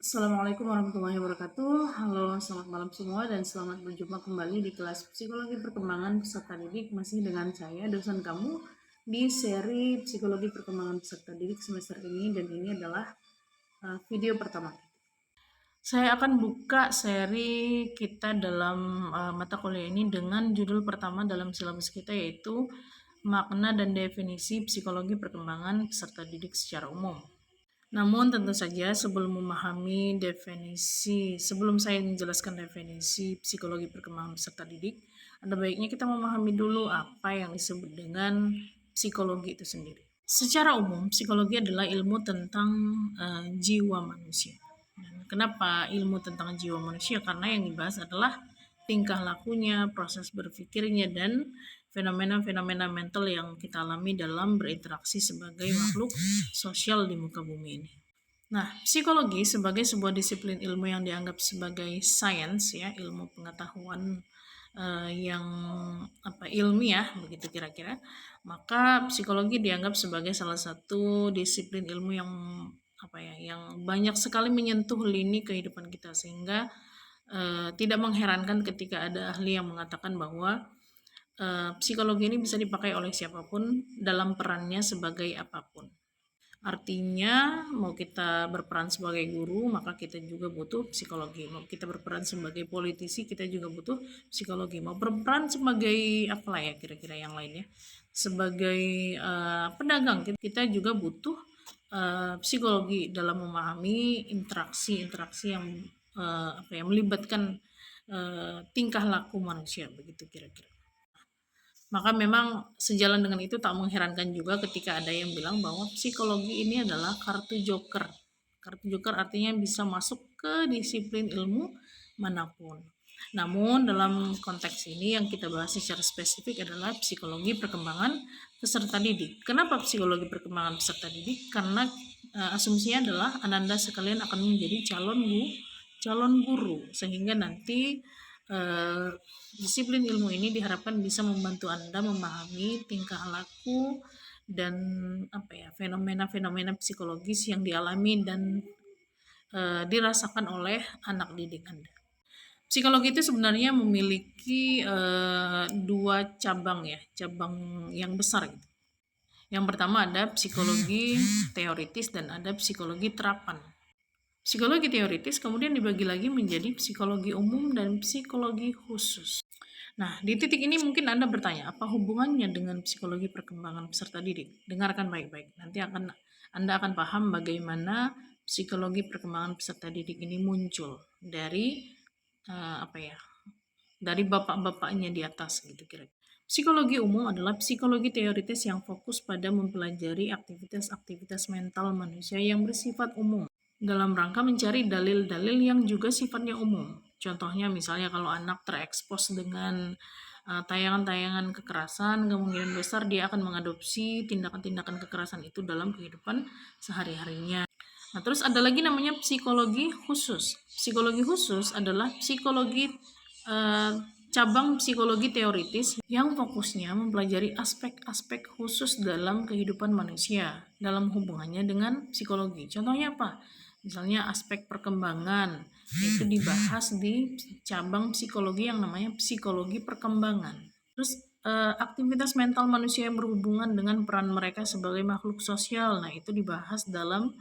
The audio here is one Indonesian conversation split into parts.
Assalamualaikum warahmatullahi wabarakatuh. Halo, selamat malam semua dan selamat berjumpa kembali di kelas Psikologi Perkembangan Peserta Didik masih dengan saya, dosen kamu di seri Psikologi Perkembangan Peserta Didik semester ini, dan ini adalah video pertama. Saya akan buka seri kita dalam mata kuliah ini dengan judul pertama dalam silabus kita, yaitu makna dan definisi psikologi perkembangan peserta didik secara umum. Namun tentu saja sebelum saya menjelaskan definisi psikologi perkembangan peserta didik, ada baiknya kita memahami dulu apa yang disebut dengan psikologi itu sendiri. Secara umum, psikologi adalah ilmu tentang jiwa manusia. Dan kenapa ilmu tentang jiwa manusia? Karena yang dibahas adalah tingkah lakunya, proses berpikirnya, dan fenomena-fenomena mental yang kita alami dalam berinteraksi sebagai makhluk sosial di muka bumi ini. Nah, psikologi sebagai sebuah disiplin ilmu yang dianggap sebagai sains, ya, ilmu pengetahuan yang ilmiah begitu kira-kira, maka psikologi dianggap sebagai salah satu disiplin ilmu yang yang banyak sekali menyentuh lini kehidupan kita, sehingga tidak mengherankan ketika ada ahli yang mengatakan bahwa psikologi ini bisa dipakai oleh siapapun dalam perannya sebagai apapun. Artinya, mau kita berperan sebagai guru, maka kita juga butuh psikologi. Mau kita berperan sebagai politisi, kita juga butuh psikologi. Mau berperan sebagai apalah ya kira-kira yang lainnya, sebagai pedagang, kita juga butuh psikologi dalam memahami interaksi-interaksi yang melibatkan tingkah laku manusia, begitu kira-kira. Maka memang sejalan dengan itu tak mengherankan juga ketika ada yang bilang bahwa psikologi ini adalah kartu joker. Kartu joker artinya bisa masuk ke disiplin ilmu manapun. Namun dalam konteks ini yang kita bahas secara spesifik adalah psikologi perkembangan peserta didik. Kenapa psikologi perkembangan peserta didik? Karena asumsinya adalah Ananda sekalian akan menjadi calon guru, sehingga nanti disiplin ilmu ini diharapkan bisa membantu Anda memahami tingkah laku dan fenomena-fenomena psikologis yang dialami dan dirasakan oleh anak didik Anda. Psikologi itu sebenarnya memiliki dua cabang yang besar gitu. Yang pertama ada psikologi teoritis dan ada psikologi terapan. Psikologi teoritis kemudian dibagi lagi menjadi psikologi umum dan psikologi khusus. Nah, di titik ini mungkin Anda bertanya, apa hubungannya dengan psikologi perkembangan peserta didik? Dengarkan baik-baik. Nanti Anda akan paham bagaimana psikologi perkembangan peserta didik ini muncul dari dari bapak-bapaknya di atas gitu kira-kira. Psikologi umum adalah psikologi teoritis yang fokus pada mempelajari aktivitas-aktivitas mental manusia yang bersifat umum dalam rangka mencari dalil-dalil yang juga sifatnya umum. Contohnya misalnya kalau anak terekspos dengan tayangan-tayangan kekerasan, kemungkinan besar dia akan mengadopsi tindakan-tindakan kekerasan itu dalam kehidupan sehari-harinya. Nah, terus ada lagi namanya psikologi khusus. Psikologi khusus adalah psikologi cabang psikologi teoritis yang fokusnya mempelajari aspek-aspek khusus dalam kehidupan manusia dalam hubungannya dengan psikologi. Contohnya apa? Misalnya aspek perkembangan, itu dibahas di cabang psikologi yang namanya psikologi perkembangan. Terus aktivitas mental manusia yang berhubungan dengan peran mereka sebagai makhluk sosial, nah itu dibahas dalam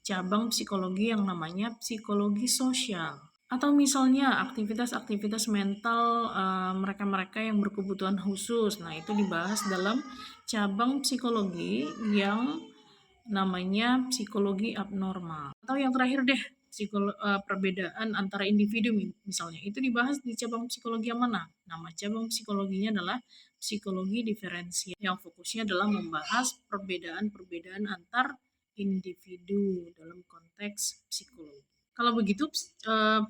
cabang psikologi yang namanya psikologi sosial. Atau misalnya aktivitas-aktivitas mental mereka-mereka yang berkebutuhan khusus, nah itu dibahas dalam cabang psikologi yang namanya psikologi abnormal. Atau yang terakhir deh, perbedaan antara individu misalnya, itu dibahas di cabang psikologi yang mana? Nama cabang psikologinya adalah psikologi diferensial, yang fokusnya adalah membahas perbedaan-perbedaan antar individu dalam konteks psikologi. Kalau begitu,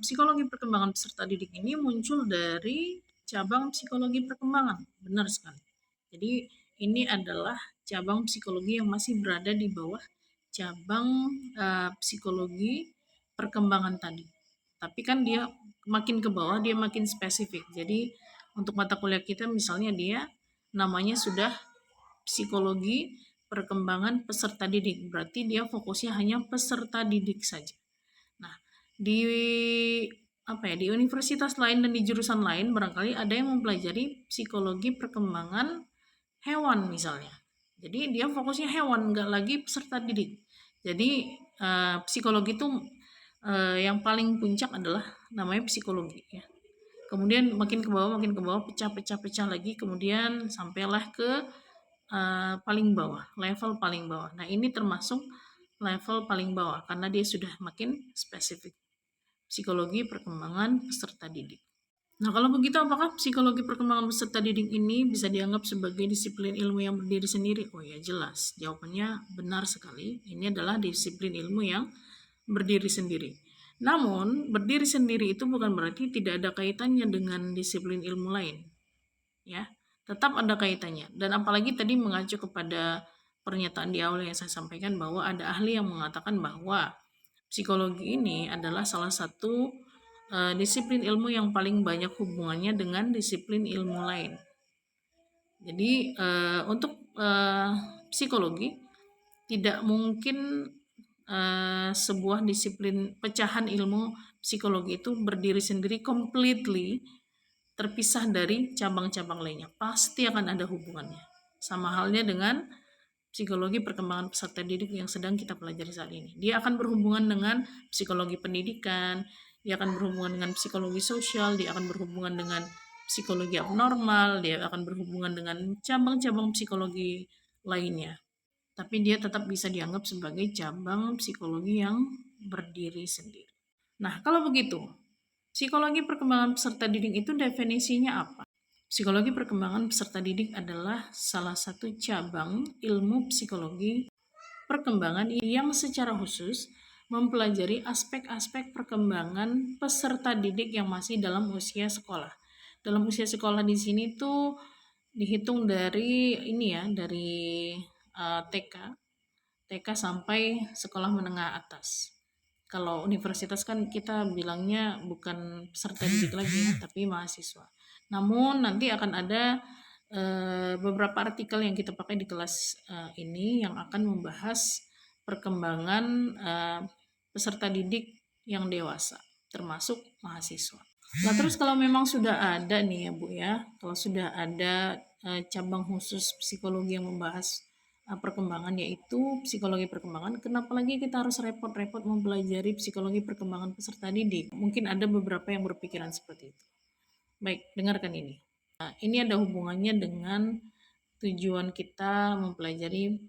psikologi perkembangan peserta didik ini muncul dari cabang psikologi perkembangan. Benar sekali. Jadi ini adalah cabang psikologi yang masih berada di bawah cabang psikologi perkembangan tadi. Tapi kan dia makin ke bawah, dia makin spesifik. Jadi untuk mata kuliah kita misalnya dia namanya sudah psikologi perkembangan peserta didik. Berarti dia fokusnya hanya peserta didik saja. Nah, Di di universitas lain dan di jurusan lain barangkali ada yang mempelajari psikologi perkembangan hewan misalnya. Jadi dia fokusnya hewan, nggak lagi peserta didik. Jadi psikologi itu yang paling puncak adalah namanya psikologi ya. Kemudian makin ke bawah, pecah lagi, kemudian sampailah ke paling bawah, level paling bawah. Nah ini termasuk level paling bawah karena dia sudah makin spesifik. Psikologi perkembangan peserta didik. Nah, kalau begitu apakah psikologi perkembangan peserta didik ini bisa dianggap sebagai disiplin ilmu yang berdiri sendiri? Oh ya, jelas. Jawabannya benar sekali. Ini adalah disiplin ilmu yang berdiri sendiri. Namun, berdiri sendiri itu bukan berarti tidak ada kaitannya dengan disiplin ilmu lain. Ya, tetap ada kaitannya. Dan apalagi tadi mengacu kepada pernyataan di awal yang saya sampaikan bahwa ada ahli yang mengatakan bahwa psikologi ini adalah salah satu disiplin ilmu yang paling banyak hubungannya dengan disiplin ilmu lain. Jadi untuk psikologi tidak mungkin sebuah disiplin pecahan ilmu psikologi itu berdiri sendiri completely terpisah dari cabang-cabang lainnya. Pasti akan ada hubungannya. Sama halnya dengan psikologi perkembangan peserta didik yang sedang kita pelajari saat ini. Dia akan berhubungan dengan psikologi pendidikan, dia akan berhubungan dengan psikologi sosial, dia akan berhubungan dengan psikologi abnormal, dia akan berhubungan dengan cabang-cabang psikologi lainnya. Tapi dia tetap bisa dianggap sebagai cabang psikologi yang berdiri sendiri. Nah, kalau begitu, psikologi perkembangan peserta didik itu definisinya apa? Psikologi perkembangan peserta didik adalah salah satu cabang ilmu psikologi perkembangan yang secara khusus mempelajari aspek-aspek perkembangan peserta didik yang masih dalam usia sekolah. Dalam usia sekolah di sini tuh dihitung dari dari TK sampai sekolah menengah atas. Kalau universitas kan kita bilangnya bukan peserta didik lagi ya, tapi mahasiswa. Namun nanti akan ada beberapa artikel yang kita pakai di kelas ini yang akan membahas perkembangan peserta didik yang dewasa, termasuk mahasiswa. Nah terus kalau memang sudah ada nih ya Bu ya, kalau sudah ada cabang khusus psikologi yang membahas perkembangan yaitu psikologi perkembangan, kenapa lagi kita harus repot-repot mempelajari psikologi perkembangan peserta didik? Mungkin ada beberapa yang berpikiran seperti itu. Baik, dengarkan ini. Nah, ini ada hubungannya dengan tujuan kita mempelajari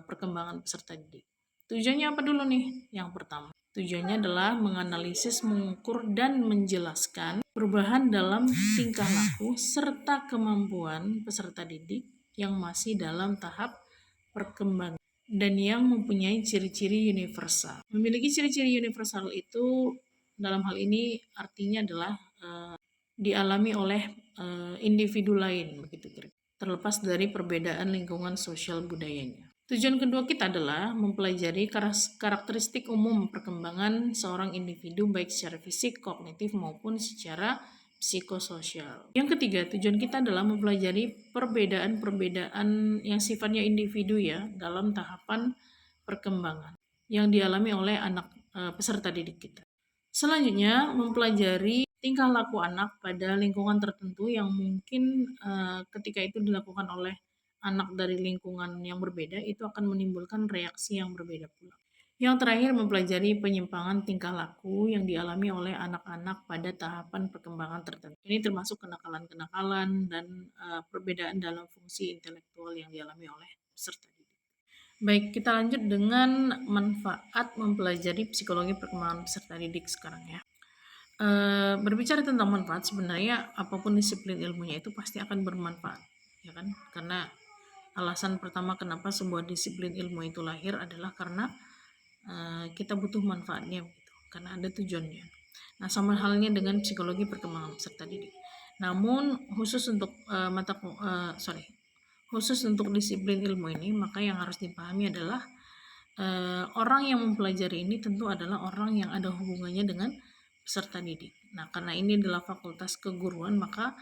perkembangan peserta didik. Tujuannya apa dulu nih? Yang pertama, tujuannya adalah menganalisis, mengukur, dan menjelaskan perubahan dalam tingkah laku serta kemampuan peserta didik yang masih dalam tahap perkembangan dan yang mempunyai ciri-ciri universal. Memiliki ciri-ciri universal itu dalam hal ini artinya adalah dialami oleh individu lain begitu kira. Terlepas dari perbedaan lingkungan sosial budayanya. Tujuan kedua kita adalah mempelajari karakteristik umum perkembangan seorang individu baik secara fisik, kognitif maupun secara psikososial. Yang ketiga, tujuan kita adalah mempelajari perbedaan-perbedaan yang sifatnya individu ya dalam tahapan perkembangan yang dialami oleh anak peserta didik kita. Selanjutnya, mempelajari tingkah laku anak pada lingkungan tertentu yang mungkin ketika itu dilakukan oleh anak dari lingkungan yang berbeda itu akan menimbulkan reaksi yang berbeda pula. Yang terakhir, mempelajari penyimpangan tingkah laku yang dialami oleh anak-anak pada tahapan perkembangan tertentu. Ini termasuk kenakalan-kenakalan dan perbedaan dalam fungsi intelektual yang dialami oleh peserta didik. Baik, kita lanjut dengan manfaat mempelajari psikologi perkembangan peserta didik sekarang ya. Berbicara tentang manfaat, sebenarnya apapun disiplin ilmunya itu pasti akan bermanfaat, ya kan? Karena alasan pertama kenapa sebuah disiplin ilmu itu lahir adalah karena kita butuh manfaatnya gitu, karena ada tujuannya. Nah, sama halnya dengan psikologi perkembangan peserta didik. Namun khusus untuk khusus untuk disiplin ilmu ini, maka yang harus dipahami adalah orang yang mempelajari ini tentu adalah orang yang ada hubungannya dengan peserta didik. Nah, karena ini adalah fakultas keguruan, maka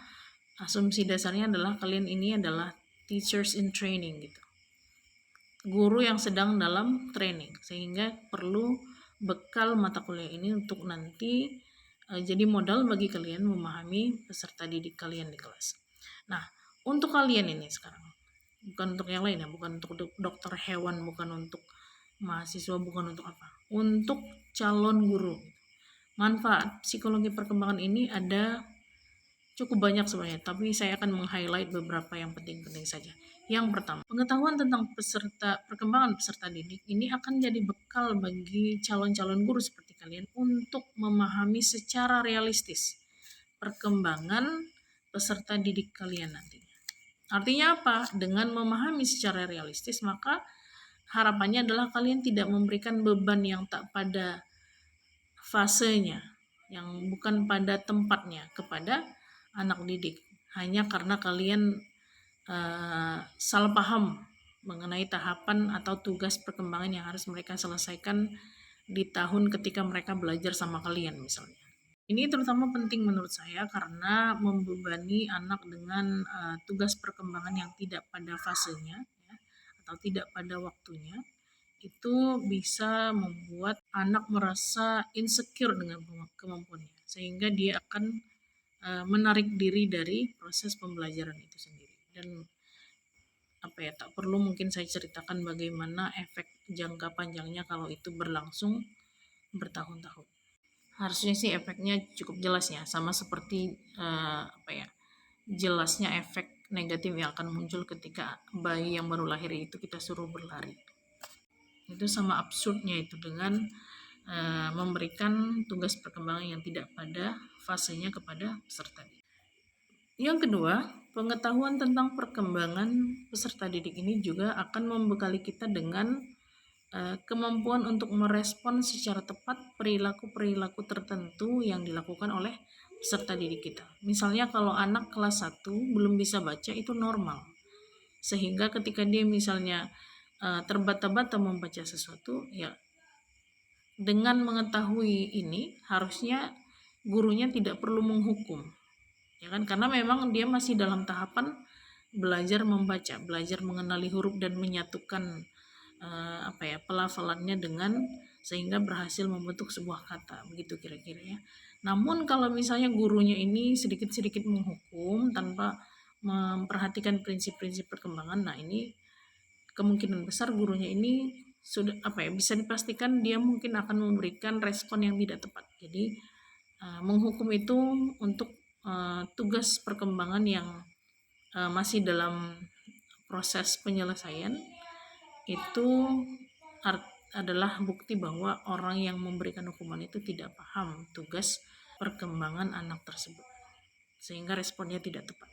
asumsi dasarnya adalah kalian ini adalah teachers in training gitu. Guru yang sedang dalam training, sehingga perlu bekal mata kuliah ini untuk nanti jadi modal bagi kalian memahami peserta didik kalian di kelas. Nah, untuk kalian ini sekarang, bukan untuk yang lain ya, bukan untuk dokter hewan, bukan untuk mahasiswa, bukan untuk apa, untuk calon guru. Manfaat psikologi perkembangan ini ada cukup banyak sebenarnya, tapi saya akan meng-highlight beberapa yang penting-penting saja. Yang pertama, pengetahuan tentang perkembangan peserta didik ini akan jadi bekal bagi calon-calon guru seperti kalian untuk memahami secara realistis perkembangan peserta didik kalian nantinya. Artinya apa? Dengan memahami secara realistis, maka harapannya adalah kalian tidak memberikan beban yang tak pada fasenya, yang bukan pada tempatnya kepada anak didik, hanya karena kalian salah paham mengenai tahapan atau tugas perkembangan yang harus mereka selesaikan di tahun ketika mereka belajar sama kalian misalnya. Ini terutama penting menurut saya karena membebani anak dengan tugas perkembangan yang tidak pada fasenya ya, atau tidak pada waktunya, itu bisa membuat anak merasa insecure dengan kemampuannya, sehingga dia akan menarik diri dari proses pembelajaran itu sendiri. Dan tak perlu mungkin saya ceritakan bagaimana efek jangka panjangnya kalau itu berlangsung bertahun-tahun. Harusnya sih efeknya cukup jelas ya, sama seperti jelasnya efek negatif yang akan muncul ketika bayi yang baru lahir itu kita suruh berlari. Itu sama absurdnya itu dengan memberikan tugas perkembangan yang tidak pada fasenya kepada peserta didik. Yang kedua, pengetahuan tentang perkembangan peserta didik ini juga akan membekali kita dengan kemampuan untuk merespon secara tepat perilaku-perilaku tertentu yang dilakukan oleh peserta didik kita. Misalnya kalau anak kelas 1 belum bisa baca, itu normal. Sehingga ketika dia misalnya terbata-bata membaca sesuatu, ya dengan mengetahui ini harusnya gurunya tidak perlu menghukum. Ya kan, karena memang dia masih dalam tahapan belajar membaca, belajar mengenali huruf dan menyatukan pelafalannya dengan sehingga berhasil membentuk sebuah kata, begitu kira-kira ya. Namun kalau misalnya gurunya ini sedikit-sedikit menghukum tanpa memperhatikan prinsip-prinsip perkembangan, nah ini kemungkinan besar gurunya ini sudah bisa dipastikan dia mungkin akan memberikan respon yang tidak tepat. Jadi menghukum itu untuk tugas perkembangan yang masih dalam proses penyelesaian, itu adalah bukti bahwa orang yang memberikan hukuman itu tidak paham tugas perkembangan anak tersebut, sehingga responnya tidak tepat.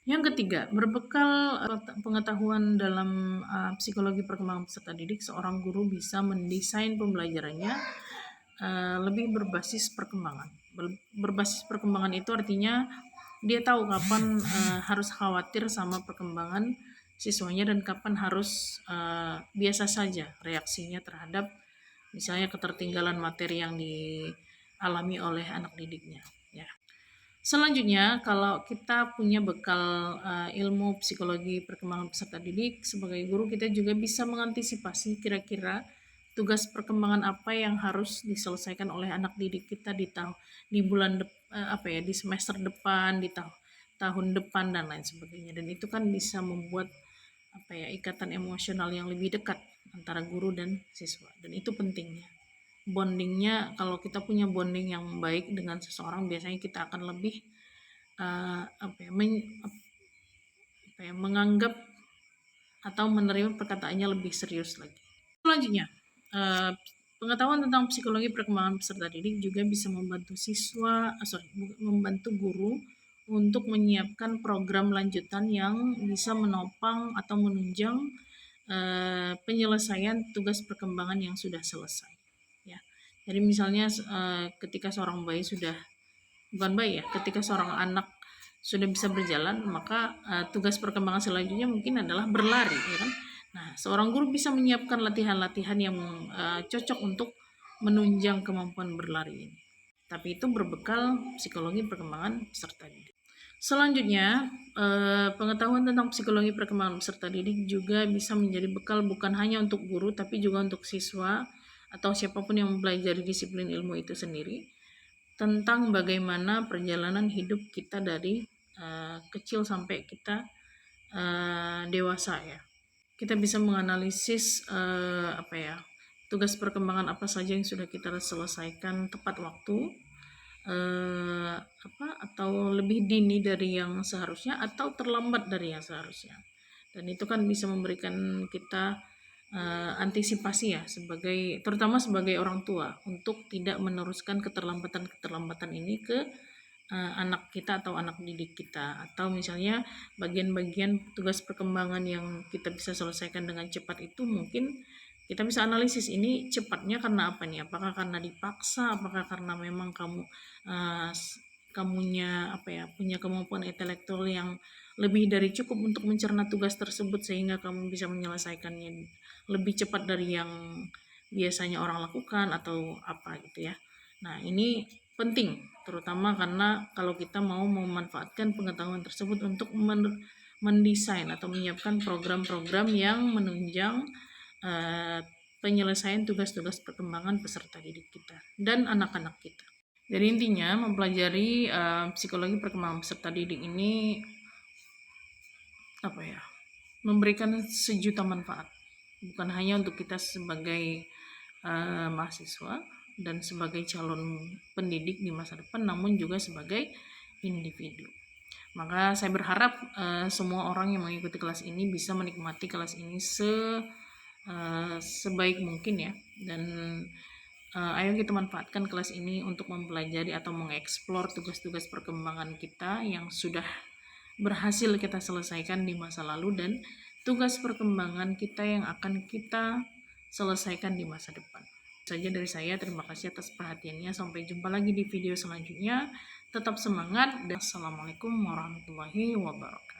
Yang ketiga, berbekal pengetahuan dalam psikologi perkembangan peserta didik, seorang guru bisa mendesain pembelajarannya lebih berbasis perkembangan. Berbasis perkembangan itu artinya dia tahu kapan harus khawatir sama perkembangan siswanya dan kapan harus biasa saja reaksinya terhadap misalnya ketertinggalan materi yang dialami oleh anak didiknya. Ya. Selanjutnya, kalau kita punya bekal ilmu psikologi perkembangan peserta didik, sebagai guru kita juga bisa mengantisipasi kira-kira tugas perkembangan apa yang harus diselesaikan oleh anak didik kita di bulan di semester depan, di tahun depan dan lain sebagainya. Dan itu kan bisa membuat ikatan emosional yang lebih dekat antara guru dan siswa. Dan itu pentingnya. Bondingnya, kalau kita punya bonding yang baik dengan seseorang, biasanya kita akan lebih menganggap atau menerima perkataannya lebih serius lagi. Selanjutnya, pengetahuan tentang psikologi perkembangan peserta didik juga bisa membantu guru untuk menyiapkan program lanjutan yang bisa menopang atau menunjang penyelesaian tugas perkembangan yang sudah selesai. Ya, jadi misalnya ketika seorang bayi ketika seorang anak sudah bisa berjalan, maka tugas perkembangan selanjutnya mungkin adalah berlari, ya kan? Nah, seorang guru bisa menyiapkan latihan-latihan yang cocok untuk menunjang kemampuan berlari ini. Tapi itu berbekal psikologi perkembangan peserta didik. Selanjutnya, pengetahuan tentang psikologi perkembangan peserta didik juga bisa menjadi bekal bukan hanya untuk guru, tapi juga untuk siswa atau siapapun yang mempelajari disiplin ilmu itu sendiri, tentang bagaimana perjalanan hidup kita dari kecil sampai kita dewasa ya. Kita bisa menganalisis tugas perkembangan apa saja yang sudah kita selesaikan tepat waktu, atau lebih dini dari yang seharusnya atau terlambat dari yang seharusnya. Dan itu kan bisa memberikan kita antisipasi ya, terutama sebagai orang tua, untuk tidak meneruskan keterlambatan ini ke anak kita atau anak didik kita, atau misalnya bagian-bagian tugas perkembangan yang kita bisa selesaikan dengan cepat itu mungkin kita bisa analisis ini cepatnya karena apa nih, apakah karena dipaksa, apakah karena memang kamunya punya kemampuan intelektual yang lebih dari cukup untuk mencerna tugas tersebut sehingga kamu bisa menyelesaikannya lebih cepat dari yang biasanya orang lakukan atau apa gitu ya. Nah, ini penting terutama karena kalau kita mau memanfaatkan pengetahuan tersebut untuk mendesain atau menyiapkan program-program yang menunjang penyelesaian tugas-tugas perkembangan peserta didik kita dan anak-anak kita. Jadi intinya mempelajari psikologi perkembangan peserta didik ini memberikan sejuta manfaat, bukan hanya untuk kita sebagai mahasiswa dan sebagai calon pendidik di masa depan, namun juga sebagai individu. Maka saya berharap semua orang yang mengikuti kelas ini bisa menikmati kelas ini sebaik mungkin ya, dan ayo kita manfaatkan kelas ini untuk mempelajari atau mengeksplor tugas-tugas perkembangan kita yang sudah berhasil kita selesaikan di masa lalu dan tugas perkembangan kita yang akan kita selesaikan di masa depan. Saja dari saya, terima kasih atas perhatiannya. Sampai jumpa lagi di video selanjutnya. Tetap semangat dan assalamualaikum warahmatullahi wabarakatuh.